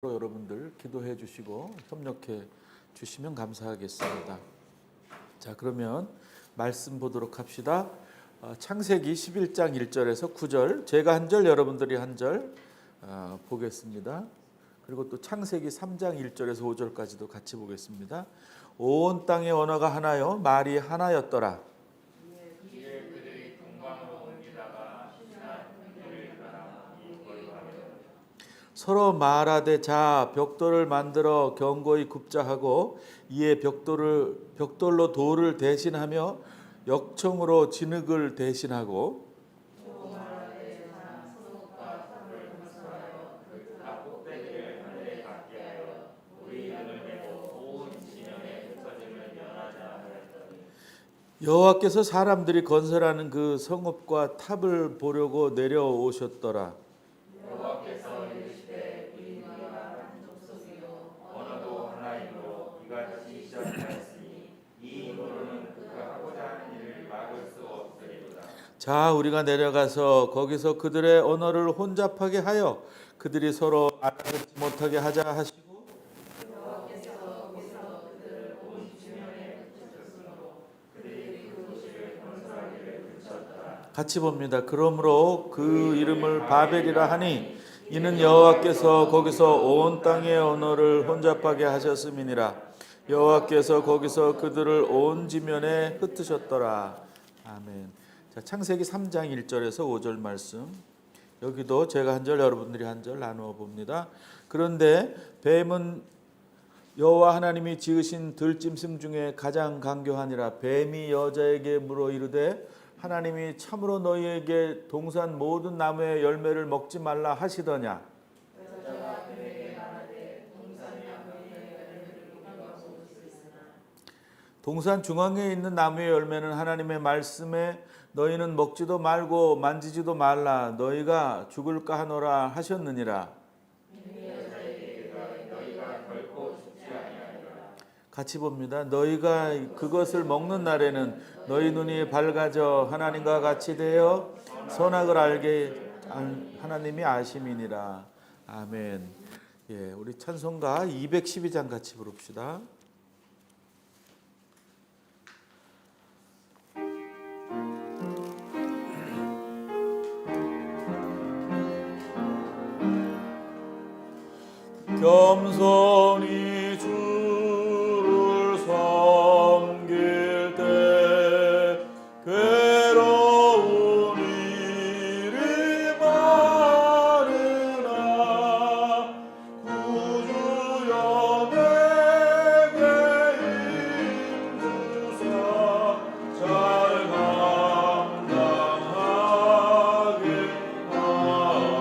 여러분들 기도해 주시고 협력해 주시면 감사하겠습니다. 자, 그러면 말씀 보도록 합시다. 창세기 11장 1절에서 9절, 제가 한 절, 여러분들이 한 절 보겠습니다. 그리고 또 창세기 3장 1절에서 5절까지도 같이 보겠습니다. 온 땅의 언어가 하나요, 말이 하나였더라. 서로 말하되 자 벽돌을 만들어 견고히 굽자 하고 이에 벽돌로 돌을 대신하며 역청으로 진흙을 대신하고 여호와께서 사람들이 건설하는 그 성읍과 탑을 보려고 내려오셨더라. 자, 우리가 내려가서 거기서 그들의 언어를 혼잡하게 하여 그들이 서로 알아듣지 못하게 하자 하시고, 같이 봅니다. 그러므로 그 이름을 바벨이라 하니 이는 여호와께서 거기서 온 땅의 언어를 혼잡하게 하셨음이니라. 여호와께서 거기서 그들을 온 지면에 흩으셨더라. 아멘. 자, 창세기 3장 1절에서 5절 말씀. 여기도 제가 한 절, 여러분들이 한 절 나누어 봅니다. 그런데 뱀은 여호와 하나님이 지으신 들짐승 중에 가장 강교하니라. 뱀이 여자에게 물어 이르되 하나님이 참으로 너희에게 동산 모든 나무의 열매를 먹지 말라 하시더냐. 동산 중앙에 있는 나무의 열매는 하나님의 말씀에 너희는 먹지도 말고 만지지도 말라 너희가 죽을까 하노라 하셨느니라. 같이 봅니다. 너희가 그것을 먹는 날에는 너희 눈이 밝아져 하나님과 같이 되어 선악을 알게 하나님이 아심이니라. 아멘. 예, 우리 찬송가 212장 같이 부릅시다. 겸손히 주를 섬길 때 괴로운 일이 많으나 구주여 내게 힘주사 잘 감당하게 하소서.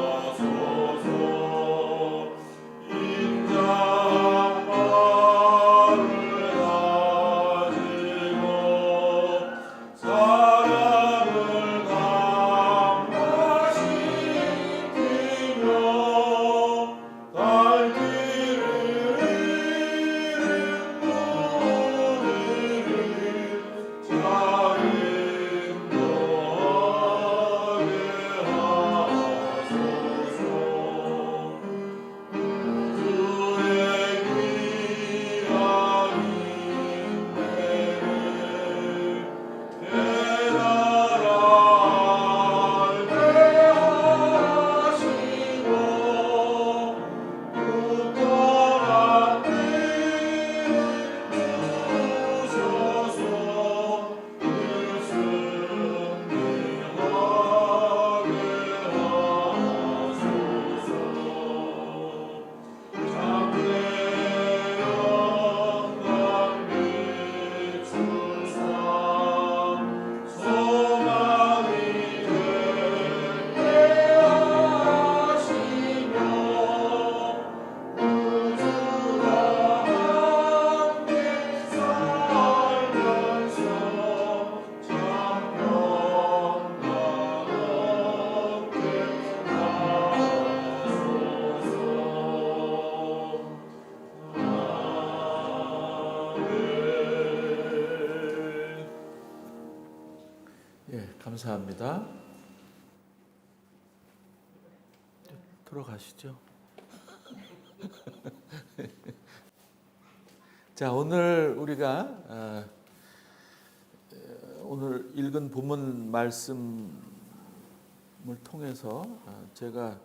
감사합니다. 들어가시죠. 자, 오늘 우리가 오늘 읽은 본문 말씀을 통해서 제가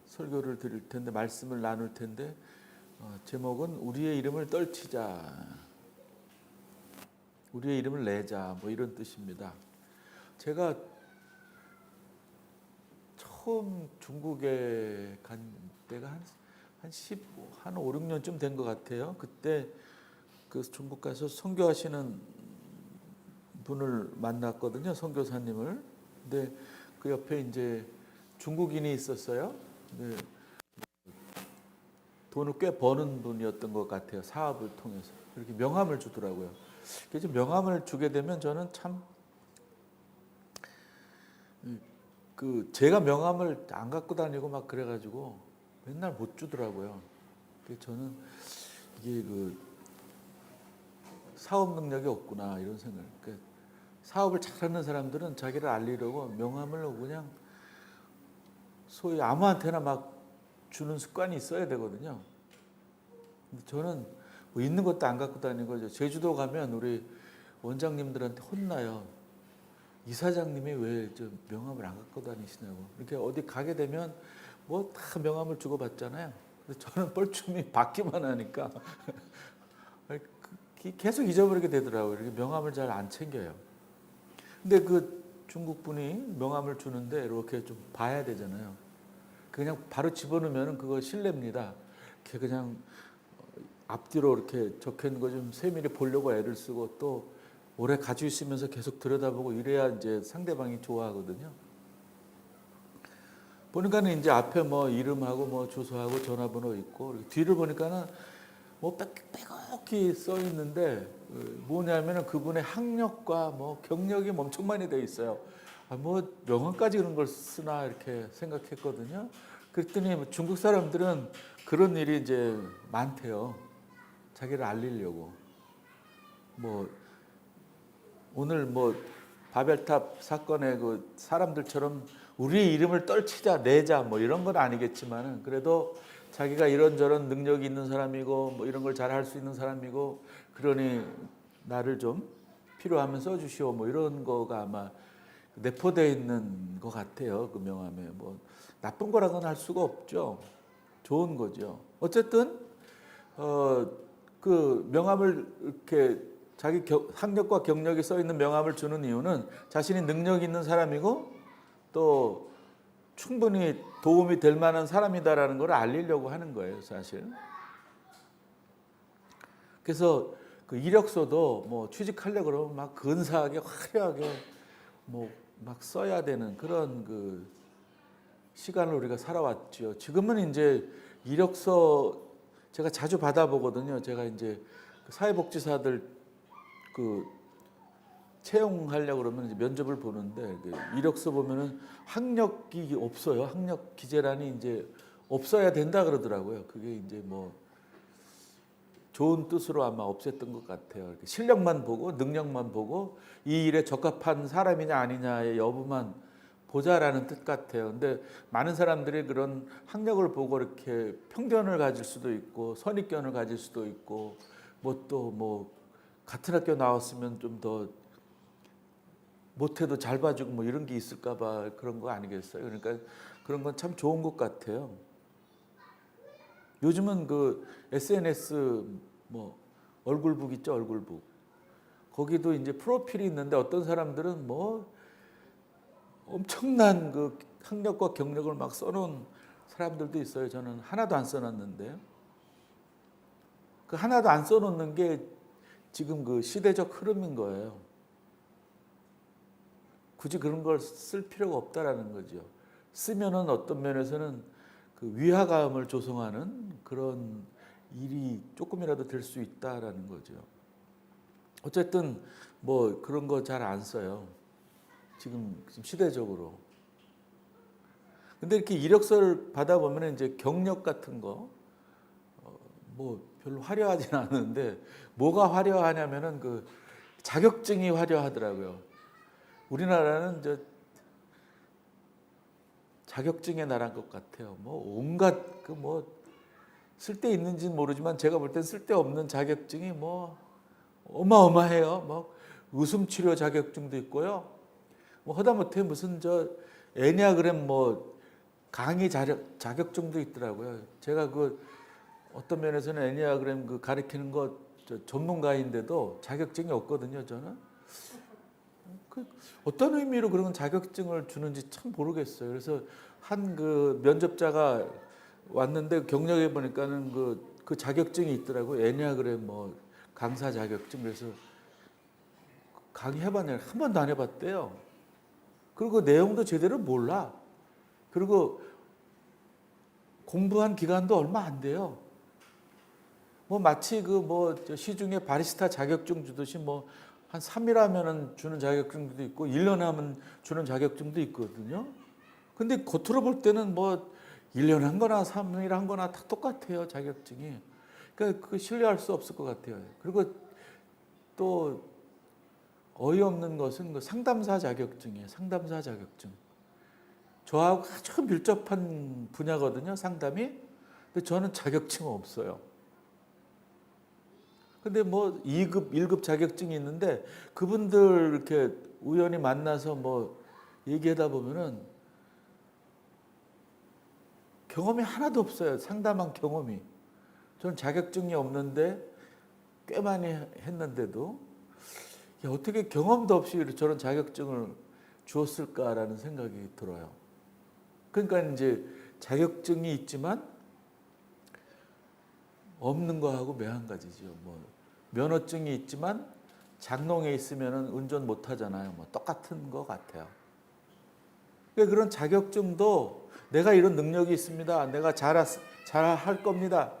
설교를 드릴 텐데, 말씀을 나눌 텐데, 제목은 우리의 이름을 떨치자, 우리의 이름을 내자, 뭐 이런 뜻입니다. 제가 처음 중국에 간 때가 한 5, 6년쯤 된 것 같아요. 그때 그 중국 가서 선교하시는 분을 만났거든요, 선교사님을. 근데 그 옆에 이제 중국인이 있었어요. 근데 돈을 꽤 버는 분이었던 것 같아요, 사업을 통해서. 이렇게 명함을 주더라고요. 그래서 명함을 주게 되면 저는 참 제가 명함을 안 갖고 다니고 막 그래가지고 맨날 못 주더라고요. 그래서 저는 이게 사업 능력이 없구나 이런 생각. 사업을 잘하는 사람들은 자기를 알리려고 명함을 그냥 소위 아무한테나 막 주는 습관이 있어야 되거든요. 근데 저는 뭐 있는 것도 안 갖고 다니고, 제주도 가면 우리 원장님들한테 혼나요. 이사장님이 왜 저 명함을 안 갖고 다니시냐고. 이렇게 어디 가게 되면 뭐 다 명함을 주고 받잖아요. 근데 저는 뻘쭘히 받기만 하니까 계속 잊어버리게 되더라고요. 이렇게 명함을 잘 안 챙겨요. 근데 그 중국 분이 명함을 주는데 이렇게 좀 봐야 되잖아요. 그냥 바로 집어넣으면 그거 실례입니다. 이렇게 그냥 앞뒤로 이렇게 적혀 있는 거 좀 세밀히 보려고 애를 쓰고, 또 오래 가지고 있으면서 계속 들여다보고 이래야 이제 상대방이 좋아하거든요. 보니까는 이제 앞에 뭐 이름하고 뭐 주소하고 전화번호 있고, 뒤를 보니까는 뭐 빼곡히 써 있는데 뭐냐면은 그분의 학력과 뭐 경력이 엄청 많이 돼 있어요. 뭐 명함까지 그런 걸 쓰나 이렇게 생각했거든요. 그랬더니 중국 사람들은 그런 일이 이제 많대요. 자기를 알리려고. 뭐 오늘 뭐 바벨탑 사건의 그 사람들처럼 우리 이름을 떨치자, 내자 뭐 이런 건 아니겠지만은, 그래도 자기가 이런저런 능력이 있는 사람이고 뭐 이런 걸 잘할 수 있는 사람이고, 그러니 나를 좀 필요하면 써주시오 뭐 이런 거가 아마 내포되어 있는 것 같아요. 그 명함에 뭐 나쁜 거라고는 할 수가 없죠. 좋은 거죠. 어쨌든 그 명함을 이렇게 자기 학력과 경력이 써 있는 명함을 주는 이유는 자신이 능력 있는 사람이고 또 충분히 도움이 될 만한 사람이다라는 걸 알리려고 하는 거예요, 사실. 그래서 그 이력서도 뭐 취직하려고 그러면 막 근사하게 화려하게 뭐 막 써야 되는 그런 그 시간을 우리가 살아왔죠. 지금은 이제 이력서 제가 자주 받아보거든요. 제가 이제 사회복지사들 그 채용하려고 그러면 이제 면접을 보는데, 이력서 보면은 학력이 없어요. 학력 기재란이 이제 없어야 된다 그러더라고요. 그게 이제 뭐 좋은 뜻으로 아마 없앴던 것 같아요. 실력만 보고 능력만 보고 이 일에 적합한 사람이냐 아니냐의 여부만 보자라는 뜻 같아요. 근데 많은 사람들이 그런 학력을 보고 이렇게 편견을 가질 수도 있고 선입견을 가질 수도 있고, 뭐 또 뭐 같은 학교 나왔으면 좀 더 못해도 잘 봐주고 뭐 이런 게 있을까 봐 그런 거 아니겠어요? 그러니까 그런 건 참 좋은 것 같아요. 요즘은 그 SNS 뭐 얼굴북 있죠, 얼굴북. 거기도 이제 프로필이 있는데 어떤 사람들은 뭐 엄청난 그 학력과 경력을 막 써놓은 사람들도 있어요. 저는 하나도 안 써놨는데요. 그 하나도 안 써놓는 게 지금 그 시대적 흐름인 거예요. 굳이 그런 걸 쓸 필요가 없다라는 거죠. 쓰면은 어떤 면에서는 그 위화감을 조성하는 그런 일이 조금이라도 될 수 있다라는 거죠. 어쨌든 뭐 그런 거 잘 안 써요. 지금 시대적으로. 근데 이렇게 이력서를 받아보면 이제 경력 같은 거 뭐 별로 화려하진 않은데, 뭐가 화려하냐면은 그 자격증이 화려하더라고요. 우리나라는 자격증의 나라인 것 같아요. 뭐 온갖 그 뭐 쓸데 있는지는 모르지만 제가 볼 땐 쓸데 없는 자격증이 뭐 어마어마해요. 뭐 웃음 치료 자격증도 있고요. 뭐 하다못해 무슨 저 애니아그램 뭐 강의 자격증도 있더라고요. 제가 그 어떤 면에서는 애니아그램 그 가르치는 거 전문가인데도 자격증이 없거든요. 저는 그 어떤 의미로 그런 자격증을 주는지 참 모르겠어요. 그래서 한 그 면접자가 왔는데 경력해 보니까는 그 자격증이 있더라고요. 애니아그램 뭐 강사 자격증. 그래서 강의해봤냐? 한 번도 안 해봤대요. 그리고 내용도 제대로 몰라. 그리고 공부한 기간도 얼마 안 돼요. 뭐 마치 그 뭐 시중에 바리스타 자격증 주듯이 뭐 한 3일 하면은 주는 자격증도 있고 1년 하면 주는 자격증도 있거든요. 근데 겉으로 볼 때는 뭐 1년 한 거나 3일 한 거나 다 똑같아요, 자격증이. 그러니까 그 신뢰할 수 없을 것 같아요. 그리고 또 어이없는 것은 그 상담사 자격증이에요. 상담사 자격증. 저하고 아주 밀접한 분야거든요, 상담이. 근데 저는 자격증 없어요. 근데 뭐 2급, 1급 자격증이 있는데 그분들 이렇게 우연히 만나서 뭐 얘기하다 보면은 경험이 하나도 없어요. 상담한 경험이. 저는 자격증이 없는데 꽤 많이 했는데도 어떻게 경험도 없이 저런 자격증을 주었을까라는 생각이 들어요. 그러니까 이제 자격증이 있지만 없는 거하고 매한가지죠. 뭐 면허증이 있지만 장롱에 있으면 운전 못 하잖아요. 뭐 똑같은 거 같아요. 그러니까 그런 자격증도 내가 이런 능력이 있습니다. 내가 잘할 겁니다.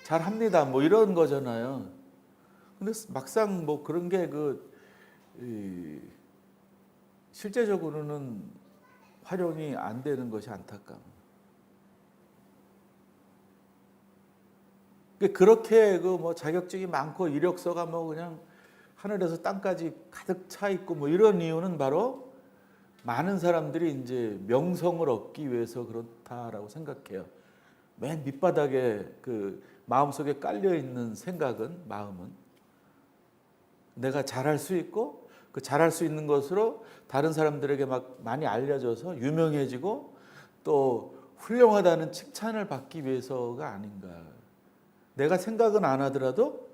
잘합니다. 뭐 이런 거잖아요. 근데 막상 뭐 그런 게 실제적으로는 활용이 안 되는 것이 안타까워요. 그렇게 그 뭐 자격증이 많고 이력서가 뭐 그냥 하늘에서 땅까지 가득 차 있고 뭐 이런 이유는 바로 많은 사람들이 이제 명성을 얻기 위해서 그렇다라고 생각해요. 맨 밑바닥에 그 마음속에 깔려 있는 마음은 내가 잘할 수 있고 그 잘할 수 있는 것으로 다른 사람들에게 막 많이 알려져서 유명해지고 또 훌륭하다는 칭찬을 받기 위해서가 아닌가. 내가 생각은 안 하더라도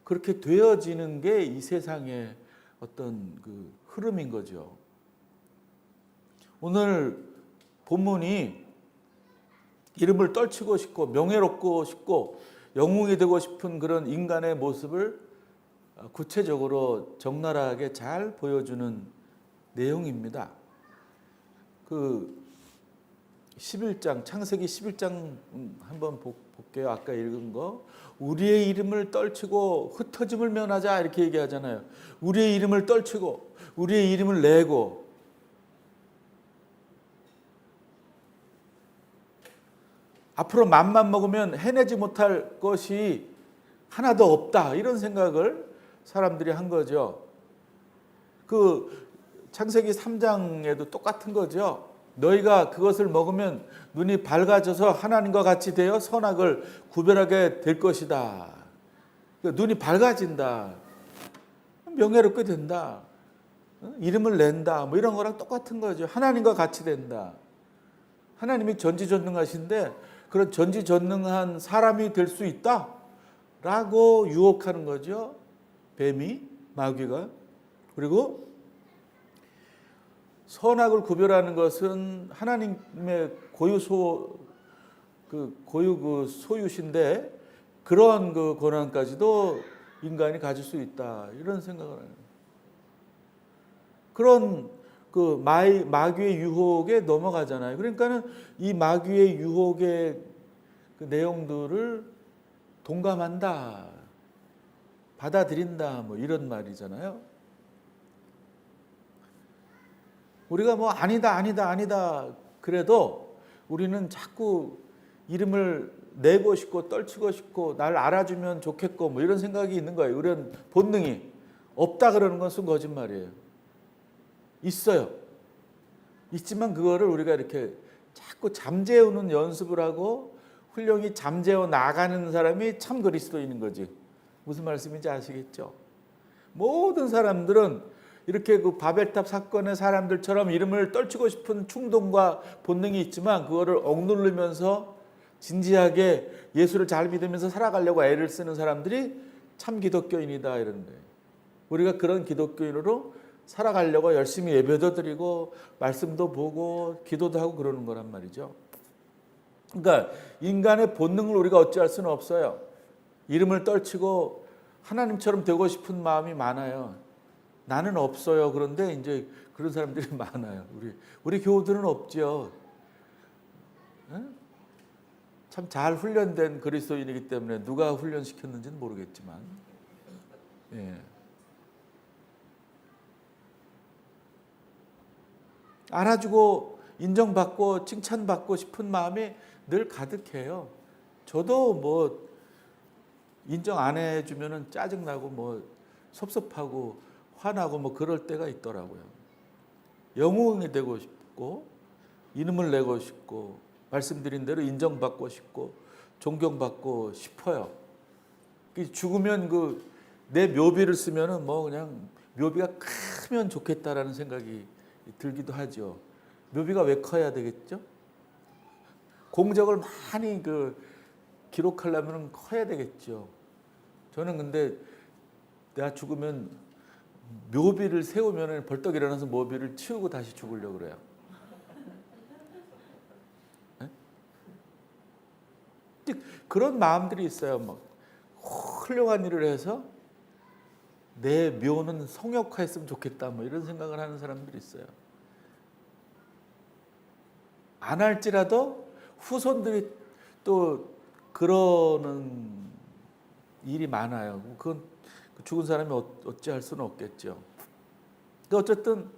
그렇게 되어지는 게 이 세상의 어떤 그 흐름인 거죠. 오늘 본문이 이름을 떨치고 싶고 명예롭고 싶고 영웅이 되고 싶은 그런 인간의 모습을 구체적으로 적나라하게 잘 보여주는 내용입니다. 그 11장 창세기 11장 한번 볼게요. 아까 읽은 거. 우리의 이름을 떨치고 흩어짐을 면하자 이렇게 얘기하잖아요. 우리의 이름을 떨치고 우리의 이름을 내고 앞으로 맘만 먹으면 해내지 못할 것이 하나도 없다 이런 생각을 사람들이 한 거죠. 그 창세기 3장에도 똑같은 거죠. 너희가 그것을 먹으면 눈이 밝아져서 하나님과 같이 되어 선악을 구별하게 될 것이다. 눈이 밝아진다. 명예롭게 된다. 이름을 낸다. 뭐 이런 거랑 똑같은 거죠. 하나님과 같이 된다. 하나님이 전지전능하신데 그런 전지전능한 사람이 될 수 있다. 라고 유혹하는 거죠. 뱀이, 마귀가. 그리고 선악을 구별하는 것은 하나님의 고유 소유신데 그런 그 권한까지도 인간이 가질 수 있다. 이런 생각을 해요. 그런 그 마귀의 유혹에 넘어가잖아요. 그러니까는 이 마귀의 유혹의 그 내용들을 동감한다, 받아들인다, 뭐 이런 말이잖아요. 우리가 뭐 아니다 그래도 우리는 자꾸 이름을 내고 싶고 떨치고 싶고 날 알아주면 좋겠고 뭐 이런 생각이 있는 거예요. 이런 본능이 없다 그러는 것은 거짓말이에요. 있어요. 있지만 그거를 우리가 이렇게 자꾸 잠재우는 연습을 하고 훌륭히 잠재워 나가는 사람이 참 그리스도인인 거지. 무슨 말씀인지 아시겠죠? 모든 사람들은 이렇게 그 바벨탑 사건의 사람들처럼 이름을 떨치고 싶은 충동과 본능이 있지만 그거를 억누르면서 진지하게 예수를 잘 믿으면서 살아가려고 애를 쓰는 사람들이 참 기독교인이다 이런 거예요. 우리가 그런 기독교인으로 살아가려고 열심히 예배도 드리고 말씀도 보고 기도도 하고 그러는 거란 말이죠. 그러니까 인간의 본능을 우리가 어찌할 수는 없어요. 이름을 떨치고 하나님처럼 되고 싶은 마음이 많아요. 나는 없어요. 그런데 이제 그런 사람들이 많아요. 우리 교우들은 없죠. 참 잘 훈련된 그리스도인이기 때문에 누가 훈련시켰는지는 모르겠지만, 예. 알아주고 인정받고 칭찬받고 싶은 마음이 늘 가득해요. 저도 뭐 인정 안 해주면은 짜증나고 뭐 섭섭하고 화나고 뭐 그럴 때가 있더라고요. 영웅이 되고 싶고 이름을 내고 싶고 말씀드린 대로 인정받고 싶고 존경받고 싶어요. 죽으면 그 내 묘비를 쓰면은 뭐 그냥 묘비가 크면 좋겠다라는 생각이 들기도 하죠. 묘비가 왜 커야 되겠죠? 공적을 많이 그 기록하려면 커야 되겠죠. 저는 근데 내가 죽으면 묘비를 세우면 벌떡 일어나서 묘비를 치우고 다시 죽으려고 그래요. 네? 그런 마음들이 있어요. 막 훌륭한 일을 해서 내 묘는 성역화했으면 좋겠다 뭐 이런 생각을 하는 사람들이 있어요. 안 할지라도 후손들이 또 그러는 일이 많아요. 그건 죽은 사람이 어찌할 수는 없겠죠. 어쨌든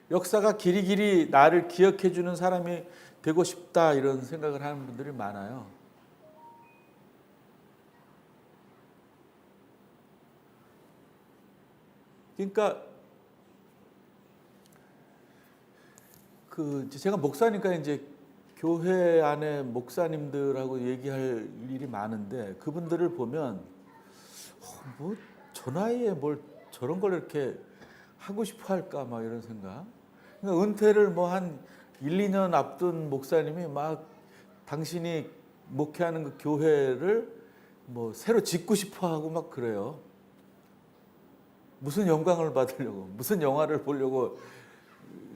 역사가 길이길이 나를 기억해 주는 사람이 되고 싶다 이런 생각을 하는 분들이 많아요. 그러니까 제가 목사니까 이제 교회 안에 목사님들하고 얘기할 일이 많은데 그분들을 보면 뭐 저 나이에 뭘 저런 걸 이렇게 하고 싶어 할까 막 이런 생각. 그러니까 은퇴를 뭐 한 1, 2년 앞둔 목사님이 막 당신이 목회하는 그 교회를 뭐 새로 짓고 싶어 하고 막 그래요. 무슨 영광을 받으려고, 무슨 영화를 보려고,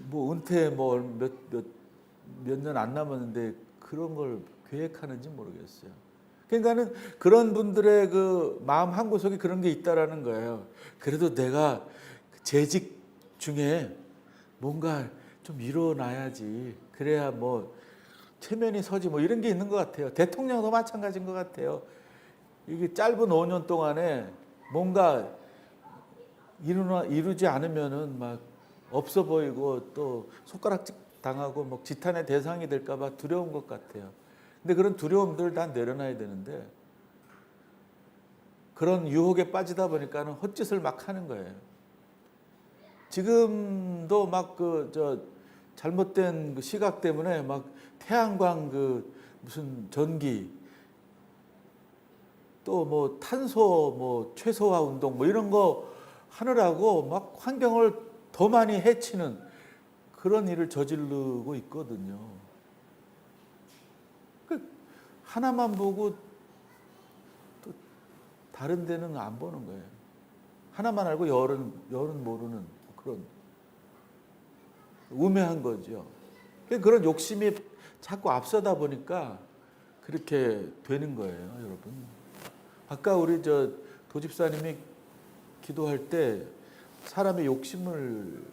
뭐 은퇴 뭐 몇 년 안 남았는데 그런 걸 계획하는지 모르겠어요. 그러니까는 그런 분들의 그 마음 한 구석에 그런 게 있다라는 거예요. 그래도 내가 재직 중에 뭔가 좀 이뤄놔야지. 그래야 뭐 체면이 서지 뭐 이런 게 있는 것 같아요. 대통령도 마찬가지인 것 같아요. 이게 짧은 5년 동안에 뭔가 이루지 않으면은 막 없어 보이고 또 손가락질 당하고 뭐 지탄의 대상이 될까봐 두려운 것 같아요. 근데 그런 두려움들을 다 내려놔야 되는데 그런 유혹에 빠지다 보니까는 헛짓을 막 하는 거예요. 지금도 막 잘못된 그 시각 때문에 막 태양광 무슨 전기 또 뭐 탄소 뭐 최소화 운동 뭐 이런 거 하느라고 막 환경을 더 많이 해치는 그런 일을 저지르고 있거든요. 하나만 보고 또 다른 데는 안 보는 거예요. 하나만 알고 열은 모르는 그런 우매한 거죠. 그런 욕심이 자꾸 앞서다 보니까 그렇게 되는 거예요, 여러분. 아까 우리 도집사님이 기도할 때 사람의 욕심을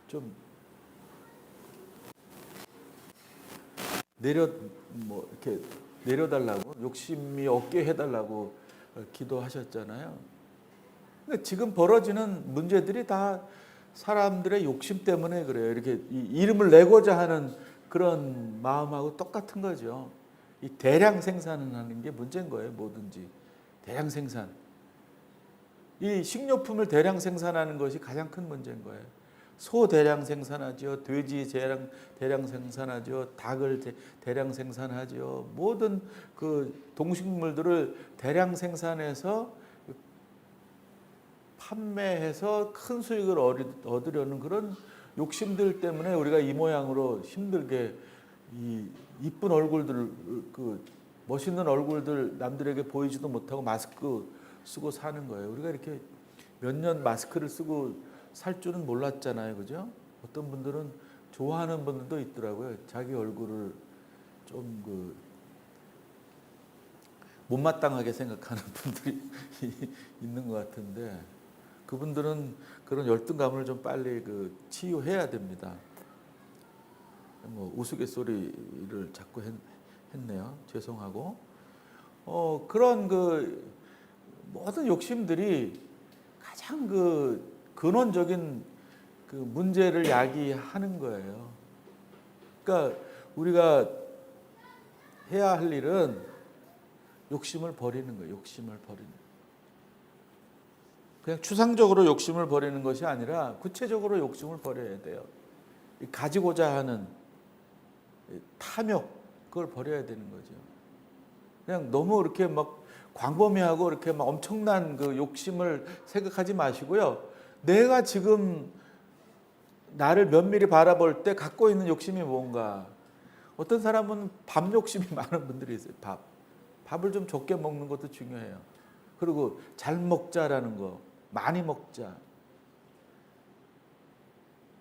좀 이렇게 내려달라고 욕심이 없게 해달라고 기도하셨잖아요. 근데 지금 벌어지는 문제들이 다 사람들의 욕심 때문에 그래요. 이렇게 이름을 내고자 하는 그런 마음하고 똑같은 거죠. 이 대량 생산을 하는 게 문제인 거예요. 뭐든지 대량 생산. 이 식료품을 대량 생산하는 것이 가장 큰 문제인 거예요. 소 대량 생산하죠. 돼지 대량 생산하죠. 닭을 대량 생산하죠. 모든 그 동식물들을 대량 생산해서 판매해서 큰 수익을 얻으려는 그런 욕심들 때문에 우리가 이 모양으로 힘들게 이 이쁜 얼굴들, 그 멋있는 얼굴들 남들에게 보이지도 못하고 마스크 쓰고 사는 거예요. 우리가 이렇게 몇 년 마스크를 쓰고 살 줄은 몰랐잖아요, 그죠? 어떤 분들은 좋아하는 분들도 있더라고요. 자기 얼굴을 좀 그 못마땅하게 생각하는 분들이 있는 것 같은데, 그분들은 그런 열등감을 좀 빨리 그 치유해야 됩니다. 뭐 우스갯소리를 자꾸 했네요. 죄송하고. 그런 그 모든 욕심들이 가장 그 근원적인 그 문제를 야기하는 거예요. 그러니까 우리가 해야 할 일은 욕심을 버리는 거예요. 욕심을 버리는. 그냥 추상적으로 욕심을 버리는 것이 아니라 구체적으로 욕심을 버려야 돼요. 가지고자 하는 탐욕, 그걸 버려야 되는 거죠. 그냥 너무 이렇게 막 광범위하고 이렇게 막 엄청난 그 욕심을 생각하지 마시고요. 내가 지금 나를 면밀히 바라볼 때 갖고 있는 욕심이 뭔가. 어떤 사람은 밥 욕심이 많은 분들이 있어요. 밥을 좀 적게 먹는 것도 중요해요. 그리고 잘 먹자라는 거, 많이 먹자.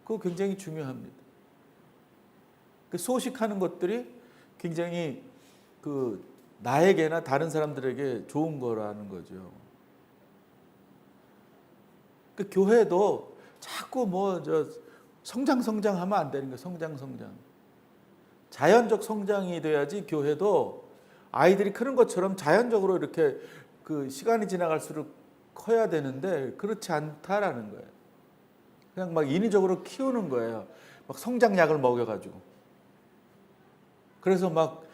그거 굉장히 중요합니다. 그 소식하는 것들이 굉장히 그 나에게나 다른 사람들에게 좋은 거라는 거죠. 그 교회도 자꾸 뭐 성장하면 안 되는 거예요. 성장. 자연적 성장이 돼야지. 교회도 아이들이 크는 것처럼 자연적으로 이렇게 그 시간이 지나갈수록 커야 되는데 그렇지 않다라는 거예요. 그냥 막 인위적으로 키우는 거예요. 막 성장약을 먹여가지고. 그래서 막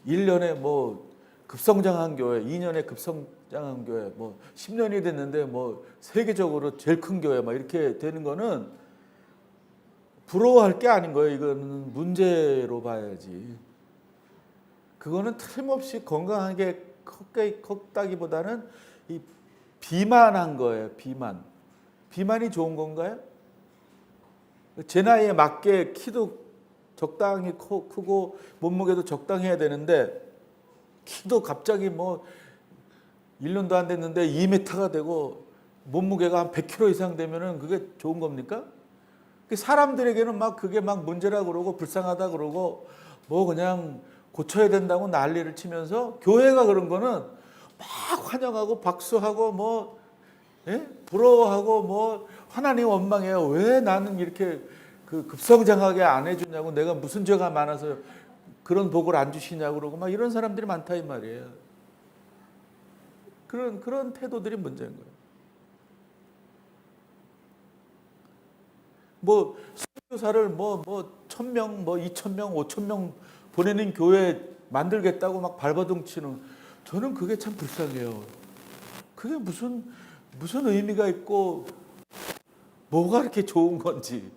1년에 뭐 급성장한 교회, 2년에 급성장한 교회, 뭐 10년이 됐는데 뭐 세계적으로 제일 큰 교회 막 이렇게 되는 거는 부러워할 게 아닌 거예요. 이거는 문제로 봐야지. 그거는 틀림없이 건강하게 컸다기보다는 이 비만한 거예요. 비만이 좋은 건가요? 제 나이에 맞게 키도 적당히 크고 몸무게도 적당해야 되는데 키도 갑자기 뭐 1년도 안 됐는데 2m가 되고 몸무게가 한 100kg 이상 되면은 그게 좋은 겁니까? 사람들에게는 막 그게 막 문제라 그러고 불쌍하다 그러고 뭐 그냥 고쳐야 된다고 난리를 치면서 교회가 그런 거는 막 환영하고 박수하고 뭐 부러워하고 뭐 하나님 원망해요. 왜 나는 이렇게 그 급성장하게 안 해주냐고, 내가 무슨 죄가 많아서 그런 복을 안 주시냐고 그러고 막 이런 사람들이 많다 이 말이에요. 그런 태도들이 문제인 거예요. 뭐 선교사를 뭐 1,000명, 뭐 2,000명, 5,000명 보내는 교회 만들겠다고 막 발버둥치는, 저는 그게 참 불쌍해요. 그게 무슨 의미가 있고 뭐가 그렇게 좋은 건지.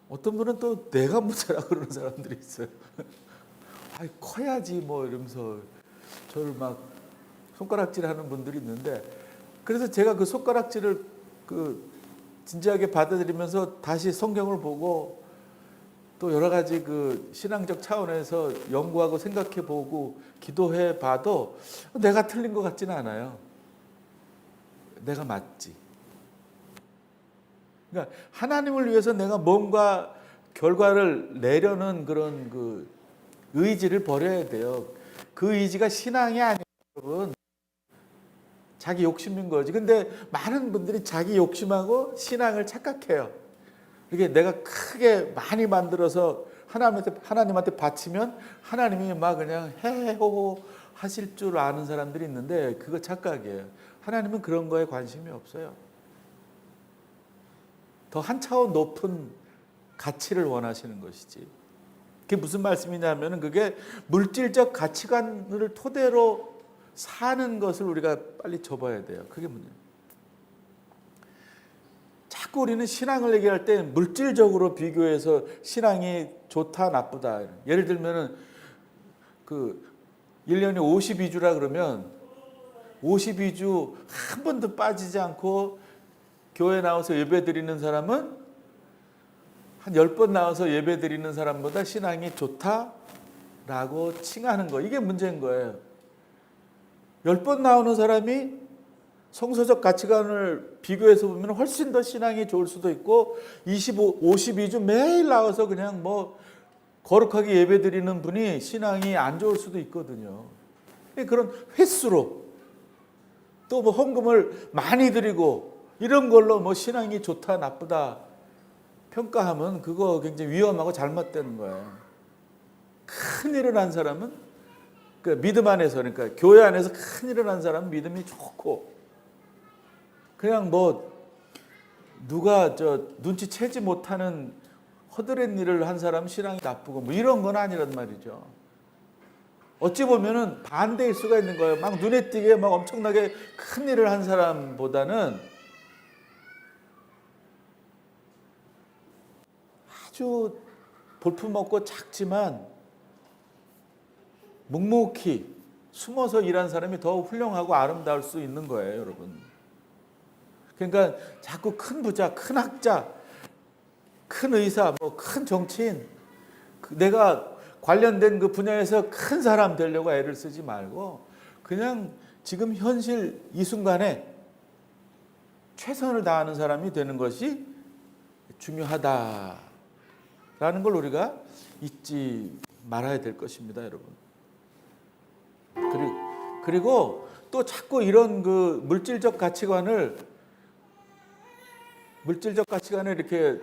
어떤 분은 또 내가 문제라 그러는 사람들이 있어요. 아이, 커야지 뭐 이러면서 저를 막 손가락질하는 분들이 있는데, 그래서 제가 그 손가락질을 그 진지하게 받아들이면서 다시 성경을 보고 또 여러 가지 그 신앙적 차원에서 연구하고 생각해 보고 기도해 봐도 내가 틀린 것 같지는 않아요. 내가 맞지. 그러니까 하나님을 위해서 내가 뭔가 결과를 내려는 그런 그 의지를 버려야 돼요. 그 의지가 신앙이 아니에요, 여러분. 자기 욕심인 거지. 근데 많은 분들이 자기 욕심하고 신앙을 착각해요. 이게 내가 크게 많이 만들어서 하나님한테 바치면 하나님이 막 그냥 해호호 하실 줄 아는 사람들이 있는데 그거 착각이에요. 하나님은 그런 거에 관심이 없어요. 더 한 차원 높은 가치를 원하시는 것이지. 그게 무슨 말씀이냐면 그게 물질적 가치관을 토대로 사는 것을 우리가 빨리 접어야 돼요. 그게 문제예요. 자꾸 우리는 신앙을 얘기할 때 물질적으로 비교해서 신앙이 좋다 나쁘다. 예를 들면은 그 1년에 52주라 그러면 52주 한 번도 빠지지 않고 교회 나와서 예배 드리는 사람은 한 10번 나와서 예배 드리는 사람보다 신앙이 좋다라고 칭하는 거. 이게 문제인 거예요. 10번 나오는 사람이 성서적 가치관을 비교해서 보면 훨씬 더 신앙이 좋을 수도 있고 52주 매일 나와서 그냥 뭐 거룩하게 예배 드리는 분이 신앙이 안 좋을 수도 있거든요. 그런 횟수로 또 뭐 헌금을 많이 드리고 이런 걸로 뭐 신앙이 좋다 나쁘다 평가하면 그거 굉장히 위험하고 잘못되는 거예요. 큰 일을 한 사람은 그러니까 믿음 안에서 그러니까 교회 안에서 큰 일을 한 사람은 믿음이 좋고 그냥 뭐 누가 눈치채지 못하는 허드렛 일을 한 사람 신앙이 나쁘고 뭐 이런 건 아니란 말이죠. 어찌 보면은 반대일 수가 있는 거예요. 막 눈에 띄게 막 엄청나게 큰 일을 한 사람보다는 아주 볼품없고 작지만 묵묵히 숨어서 일한 사람이 더 훌륭하고 아름다울 수 있는 거예요, 여러분. 그러니까 자꾸 큰 부자, 큰 학자, 큰 의사, 뭐 큰 정치인, 내가 관련된 그 분야에서 큰 사람 되려고 애를 쓰지 말고 그냥 지금 현실 이 순간에 최선을 다하는 사람이 되는 것이 중요하다라는 걸 우리가 잊지 말아야 될 것입니다, 여러분. 그리고 또 자꾸 이런 그 물질적 가치관을 이렇게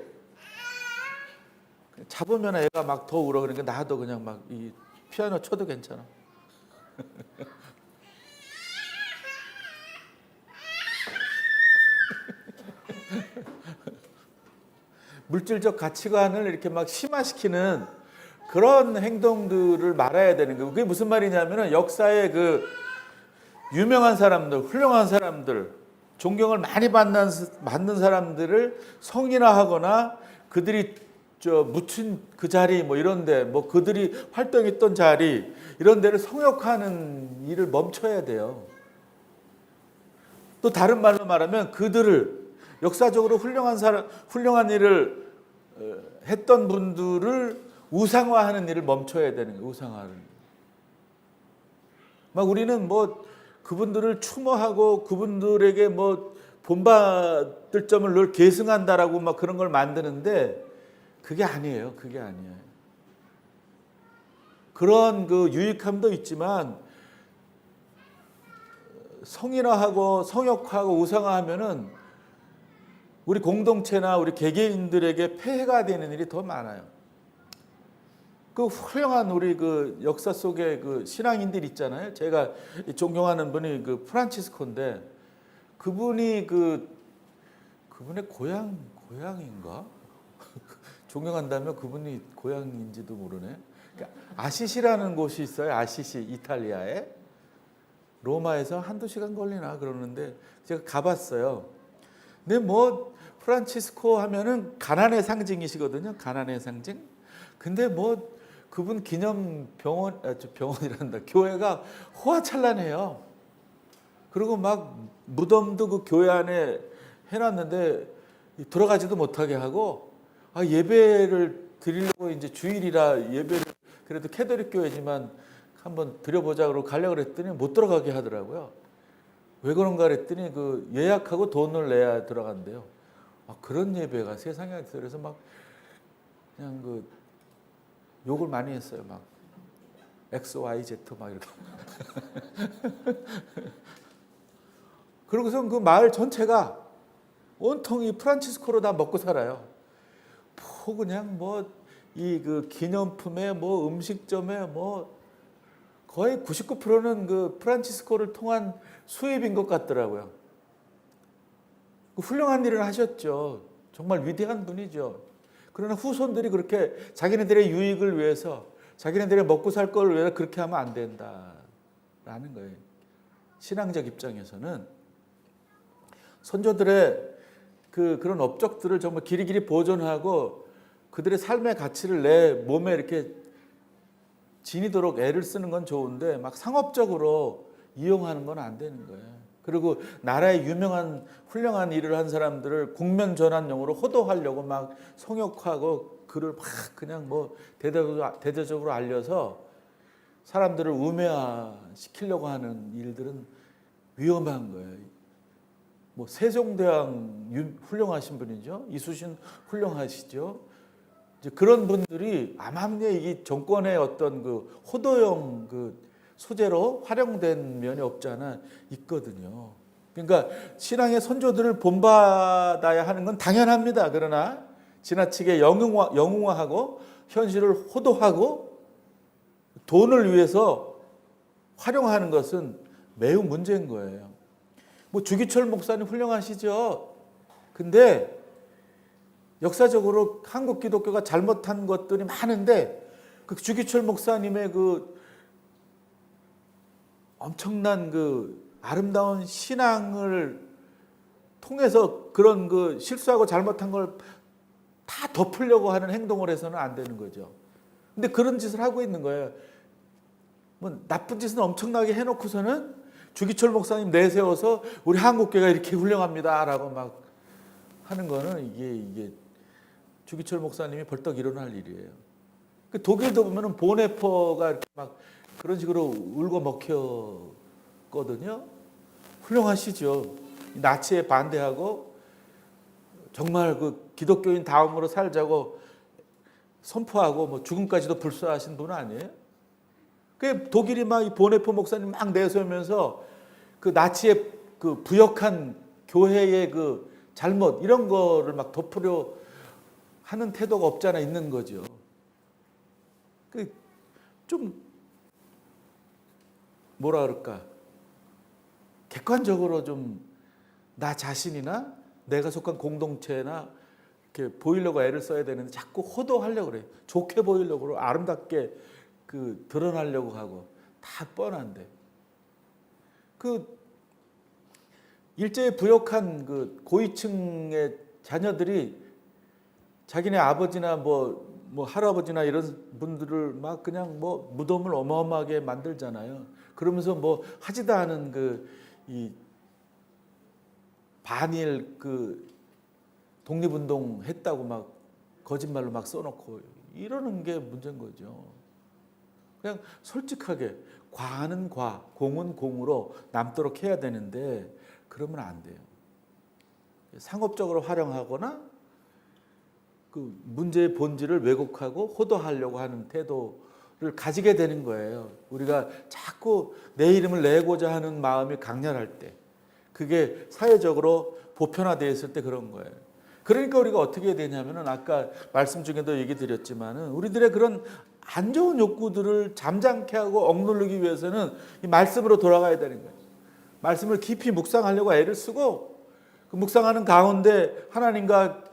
잡으면 애가 막 더 울어. 그러니까 나도 그냥 막 이 피아노 쳐도 괜찮아. 물질적 가치관을 이렇게 막 심화시키는 그런 행동들을 말아야 되는 거예요. 그게 무슨 말이냐면은 역사의 그 유명한 사람들, 훌륭한 사람들, 존경을 많이 받는 사람들을 성인화하거나 그들이 묻힌 그 자리 뭐 이런데 뭐 그들이 활동했던 자리 이런 데를 성역하는 일을 멈춰야 돼요. 또 다른 말로 말하면 그들을 역사적으로 훌륭한 일을 했던 분들을 우상화하는 일을 멈춰야 되는 거예요. 우상화를. 막 우리는 뭐 그분들을 추모하고 그분들에게 뭐 본받을 점을 늘 계승한다라고 막 그런 걸 만드는데 그게 아니에요. 그게 아니에요. 그런 그 유익함도 있지만 성인화하고 성역화하고 우상화하면은 우리 공동체나 우리 개개인들에게 폐해가 되는 일이 더 많아요. 그 훌륭한 우리 그 역사 속에 그 신앙인들 있잖아요. 제가 존경하는 분이 그 프란치스코인데 그분이 그분의 고향인가? 존경한다면 그분이 고향인지도 모르네. 그러니까 아시시라는 곳이 있어요. 아시시 이탈리아에 로마에서 한두 시간 걸리나 그러는데 제가 가봤어요. 근데 뭐 프란치스코 하면은 가난의 상징이시거든요. 가난의 상징. 근데 뭐 그분 기념 병원이란다. 교회가 호화찬란해요. 그리고 막 무덤도 그 교회 안에 해놨는데 들어가지도 못하게 하고 예배를 드리려고 이제 주일이라 예배를 그래도 캐톨릭 교회지만 한번 드려보자 그러고 가려고 그랬더니 못 들어가게 하더라고요. 왜 그런가 그랬더니 그 예약하고 돈을 내야 들어간대요. 그런 예배가 세상에 있어요. 그래서 막 그냥 그 욕을 많이 했어요. 막 XYZ 막 이렇게. 그러고서 그 마을 전체가 온통이 프란치스코로 다 먹고 살아요. 뭐 그냥 뭐 이 그 기념품에 뭐 음식점에 뭐 거의 99%는 그 프란치스코를 통한 수입인 것 같더라고요. 훌륭한 일을 하셨죠. 정말 위대한 분이죠. 그러나 후손들이 그렇게 자기네들의 유익을 위해서 자기네들의 먹고 살 걸 위해서 그렇게 하면 안 된다라는 거예요. 신앙적 입장에서는 선조들의 그런 업적들을 정말 길이길이 보존하고 그들의 삶의 가치를 내 몸에 이렇게 지니도록 애를 쓰는 건 좋은데 막 상업적으로 이용하는 건 안 되는 거예요. 그리고 나라의 유명한 훌륭한 일을 한 사람들을 국면 전환용으로 호도하려고 막 성역하고 글을 막 그냥 뭐 대대적으로 알려서 사람들을 우매화시키려고 하는 일들은 위험한 거예요. 뭐 세종대왕 훌륭하신 분이죠. 이순신 훌륭하시죠. 이제 그런 분들이 암암리에 이 정권의 어떤 그 호도용 그 소재로 활용된 면이 없지 않아 있거든요. 그러니까 신앙의 선조들을 본받아야 하는 건 당연합니다. 그러나 지나치게 영웅화하고 현실을 호도하고 돈을 위해서 활용하는 것은 매우 문제인 거예요. 뭐 주기철 목사님 훌륭하시죠. 근데 역사적으로 한국 기독교가 잘못한 것들이 많은데 그 주기철 목사님의 그 엄청난 그 아름다운 신앙을 통해서 그런 그 실수하고 잘못한 걸 다 덮으려고 하는 행동을 해서는 안 되는 거죠. 근데 그런 짓을 하고 있는 거예요. 뭐 나쁜 짓은 엄청나게 해놓고서는 주기철 목사님 내세워서 우리 한국교회가 이렇게 훌륭합니다라고 막 하는 거는 이게 주기철 목사님이 벌떡 일어날 일이에요. 그 독일도 보면은 보네퍼가 이렇게 막 그런 식으로 울고 먹혔거든요. 훌륭하시죠. 나치에 반대하고 정말 그 기독교인 다음으로 살자고 선포하고 뭐 죽음까지도 불사하신 분 아니에요? 그 독일이 막 이 보네퍼 목사님 막 내세우면서 그 나치의 그 부역한 교회의 그 잘못 이런 거를 막 덮으려 하는 태도가 없잖아 있는 거죠. 그 좀 뭐라 그럴까? 객관적으로 좀 나 자신이나 내가 속한 공동체나 이렇게 보이려고 애를 써야 되는데 자꾸 호도하려고 그래. 좋게 보이려고 그러고 아름답게 그 드러나려고 하고 다 뻔한데. 그 일제에 부역한 그 고위층의 자녀들이 자기네 아버지나 뭐 할아버지나 이런 분들을 막 그냥 뭐 무덤을 어마어마하게 만들잖아요. 그러면서 뭐 하지도 않은 그 이 반일 그 독립운동 했다고 막 거짓말로 막 써놓고 이러는 게 문제인 거죠. 그냥 솔직하게 과는 과, 공은 공으로 남도록 해야 되는데 그러면 안 돼요. 상업적으로 활용하거나 그 문제의 본질을 왜곡하고 호도하려고 하는 태도를 가지게 되는 거예요. 우리가 자꾸 내 이름을 내고자 하는 마음이 강렬할 때, 그게 사회적으로 보편화되어 있을 때 그런 거예요. 그러니까 우리가 어떻게 해야 되냐면은 아까 말씀 중에도 얘기 드렸지만은 우리들의 그런 안 좋은 욕구들을 잠잠케 하고 억누르기 위해서는 이 말씀으로 돌아가야 되는 거예요. 말씀을 깊이 묵상하려고 애를 쓰고 그 묵상하는 가운데 하나님과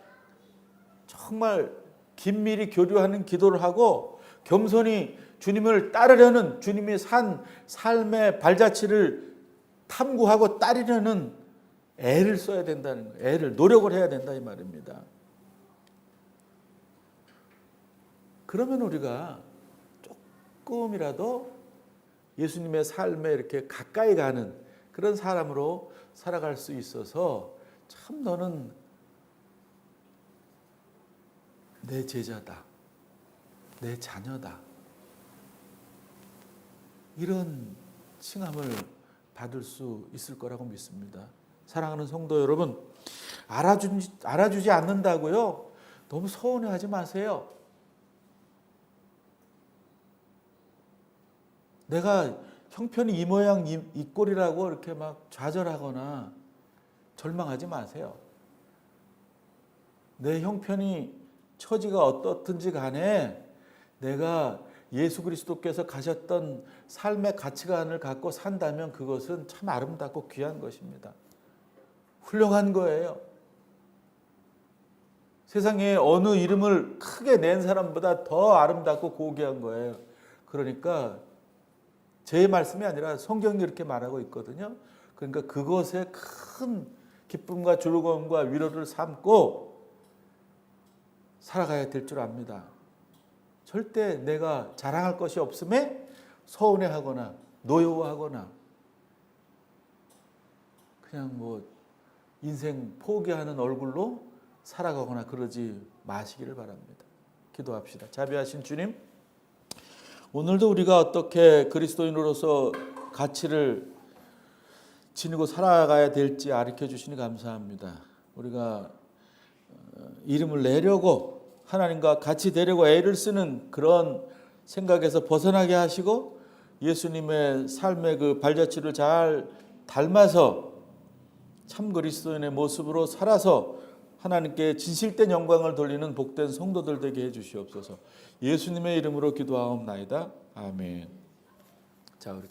정말 긴밀히 교류하는 기도를 하고 겸손히 주님을 따르려는 주님이 산 삶의 발자취를 탐구하고 따르려는 애를 써야 된다는 거예요. 애를 노력을 해야 된다 이 말입니다. 그러면 우리가 조금이라도 예수님의 삶에 이렇게 가까이 가는 그런 사람으로 살아갈 수 있어서 참 너는 내 제자다. 내 자녀다. 이런 칭함을 받을 수 있을 거라고 믿습니다. 사랑하는 성도 여러분, 알아주지 않는다고요? 너무 서운해하지 마세요. 내가 형편이 이 모양 이 꼴이라고 이렇게 막 좌절하거나 절망하지 마세요. 내 형편이 처지가 어떻든지 간에 내가 예수 그리스도께서 가셨던 삶의 가치관을 갖고 산다면 그것은 참 아름답고 귀한 것입니다. 훌륭한 거예요. 세상에 어느 이름을 크게 낸 사람보다 더 아름답고 고귀한 거예요. 그러니까 제 말씀이 아니라 성경이 이렇게 말하고 있거든요. 그러니까 그것에 큰 기쁨과 즐거움과 위로를 삼고 살아가야 될 줄 압니다. 절대 내가 자랑할 것이 없음에 서운해하거나 노여워하거나 그냥 뭐 인생 포기하는 얼굴로 살아가거나 그러지 마시기를 바랍니다. 기도합시다. 자비하신 주님, 오늘도 우리가 어떻게 그리스도인으로서 가치를 지니고 살아가야 될지 가르쳐 주시니 감사합니다. 우리가 이름을 내려고 하나님과 같이 되려고 애를 쓰는 그런 생각에서 벗어나게 하시고 예수님의 삶의 그 발자취를 잘 닮아서 참 그리스도인의 모습으로 살아서 하나님께 진실된 영광을 돌리는 복된 성도들 되게 해주시옵소서. 예수님의 이름으로 기도하옵나이다. 아멘. 자, 우리